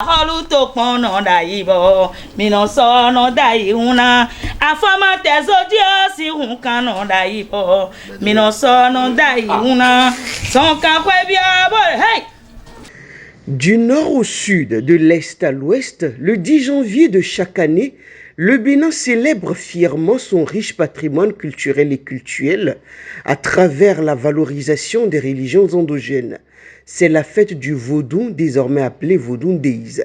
Haluto pono daibo, mino sono daiuna, afama tezodia si hunkano daibo, mino sono daiuna, son kakwebia boy, hey! Du nord au sud, de l'est à l'ouest, le 10 janvier de chaque année, le Bénin célèbre fièrement son riche patrimoine culturel et cultuel à travers la valorisation des religions endogènes. C'est la fête du Vodou, désormais appelée Vodou Days.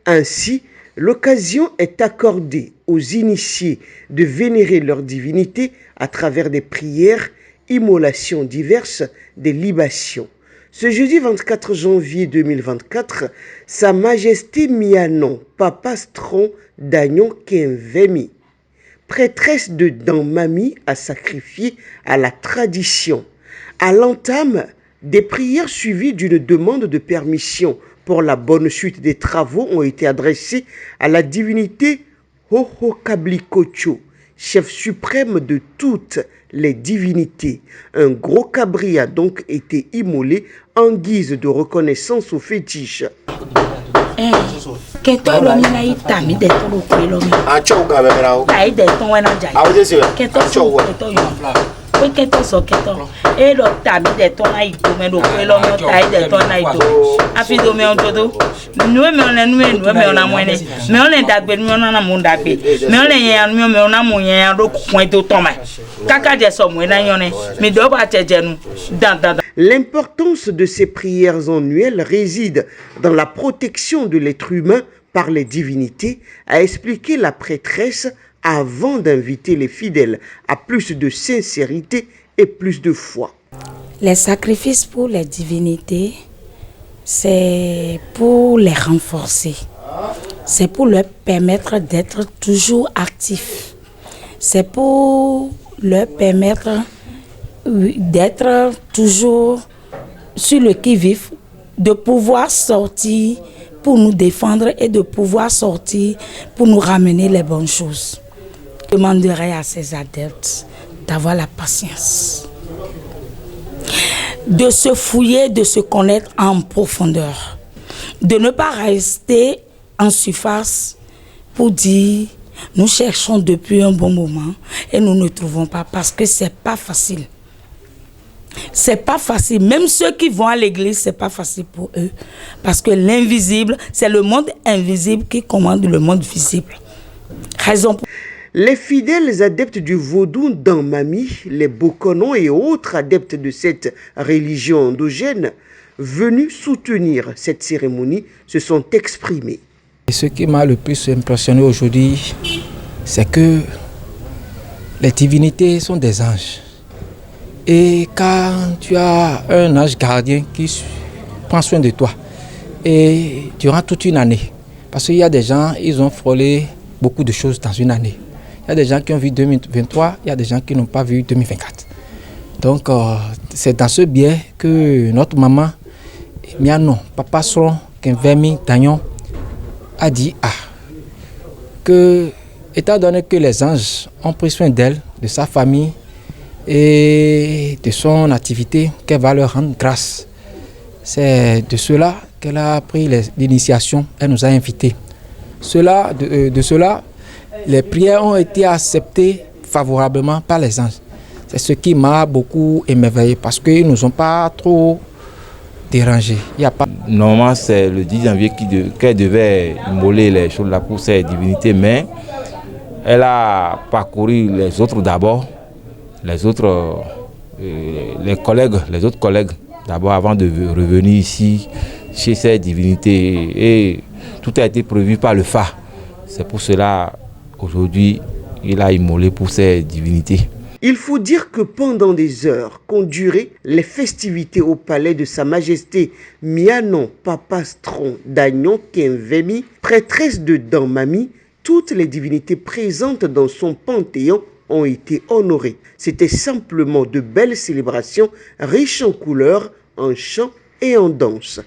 Ainsi, l'occasion est accordée aux initiés de vénérer leur divinité à travers des prières, immolations diverses, des libations. Ce jeudi 24 janvier 2024, Sa Majesté Mianon Papastron Dagnon Kenvemi, prêtresse de Danmami, a sacrifié à la tradition. À l'entame, des prières suivies d'une demande de permission pour la bonne suite des travaux ont été adressées à la divinité Hohokabli-Kocho, chef suprême de toutes les divinités. Un gros cabri a donc été immolé en guise de reconnaissance au fétiche. Keto so keto e lo tabi de ton na ito me do pe lo mo tai de ton na ito afi do me on todo nu me on na mo ne me on le dagbe mi on na mo dagbe me on le yan mi on na mo yan do point do ton ma kaka de so mo na yon ne mi do ba teje nu dan. L'importance de ces prières annuelles réside dans la protection de l'être humain par les divinités, a expliqué la prêtresse avant d'inviter les fidèles à plus de sincérité et plus de foi. Les sacrifices pour les divinités, c'est pour les renforcer. C'est pour leur permettre d'être toujours actifs. C'est pour leur permettre d'être toujours sur le qui-vive, de pouvoir sortir pour nous défendre et de pouvoir sortir pour nous ramener les bonnes choses. Je demanderai à ces adeptes d'avoir la patience, de se fouiller, de se connaître en profondeur, de ne pas rester en surface pour dire nous cherchons depuis un bon moment et nous ne trouvons pas parce que c'est pas facile. C'est pas facile. Même ceux qui vont à l'église, c'est pas facile pour eux. Parce que l'invisible, c'est le monde invisible qui commande le monde visible. Raison pour... Les fidèles adeptes du vaudou Danmami, les Bokonon et autres adeptes de cette religion endogène, venus soutenir cette cérémonie, se sont exprimés. Et ce qui m'a le plus impressionné aujourd'hui, c'est que les divinités sont des anges. Et quand tu as un ange gardien qui prend soin de toi, et durant toute une année, parce qu'il y a des gens, ils ont frôlé beaucoup de choses dans une année. Il y a des gens qui ont vu 2023, il y a des gens qui n'ont pas vu 2024. Donc, c'est dans ce biais que notre maman, Mianon Papastron Kenvemi Dagnon, a dit que, étant donné que les anges ont pris soin d'elle, de sa famille et de son activité, qu'elle va leur rendre grâce. C'est de cela qu'elle a pris l'initiation, elle nous a invités. De cela, les prières ont été acceptées favorablement par les anges. C'est ce qui m'a beaucoup émerveillé parce qu'ils ne nous ont pas trop dérangés. Normalement, c'est le 10 janvier qu'elle devait immoler les choses là pour ses divinités, mais elle a parcouru les autres d'abord, les autres collègues d'abord avant de revenir ici chez ces divinités et tout a été prévu par le phare. C'est pour cela aujourd'hui il a immolé pour ces divinités. Il faut dire que pendant des heures qu'ont duré les festivités au palais de Sa Majesté Mianon Papastron Dagnon Kenvemi, prêtresse de Danmami, toutes les divinités présentes dans son panthéon ont été honorées. C'était simplement de belles célébrations riches en couleurs, en chants et en danse.